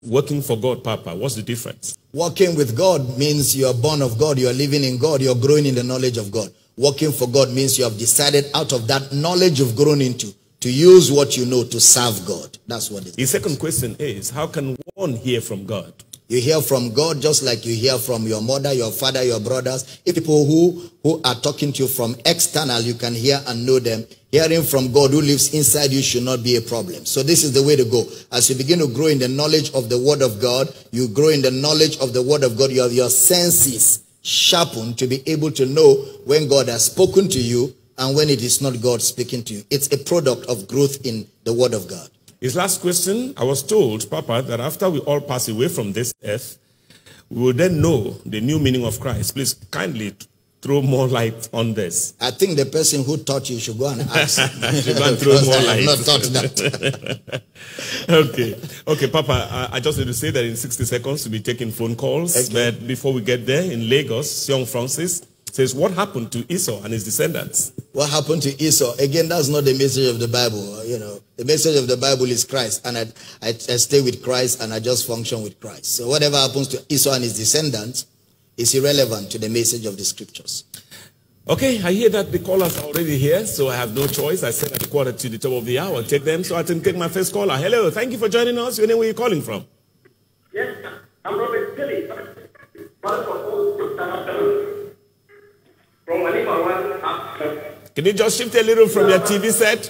working for God, Papa? What's the difference? Working with God means you are born of God, you are living in God, you are growing in the knowledge of God. Working for God means you have decided out of that knowledge you've grown into to use what you know to serve God. That's what it is. The second question is, how can one hear from God? You hear from God just like you hear from your mother, your father, your brothers. If people who are talking to you from external, you can hear and know them. Hearing from God who lives inside you should not be a problem. So this is the way to go. As you begin to grow in the knowledge of the word of God, you grow in the knowledge of the word of God. You have your senses sharpened to be able to know when God has spoken to you and when it is not God speaking to you. It's a product of growth in the word of God. His last question, I was told, Papa, that after we all pass away from this earth, we will then know the new meaning of Christ. Please kindly throw more light on this. I think the person who taught you should go and ask. Should go and throw more light. I have not taught that. Okay, Papa, I just need to say that in 60 seconds we'll be taking phone calls. Okay. But before we get there, in Lagos, young Francis says, what happened to Esau and his descendants? What happened to Esau? Again, that's not the message of the Bible. You know, the message of the Bible is Christ, and I stay with Christ, and I just function with Christ. So whatever happens to Esau and his descendants is irrelevant to the message of the scriptures. Okay, I hear that the callers are already here, so I have no choice. I said at the quarter to the top of the hour, take them so I can take my first caller. Hello, thank you for joining us. Your name, where are you calling from? Yes, I'm Robert Philly. Can you just shift a little from your TV set?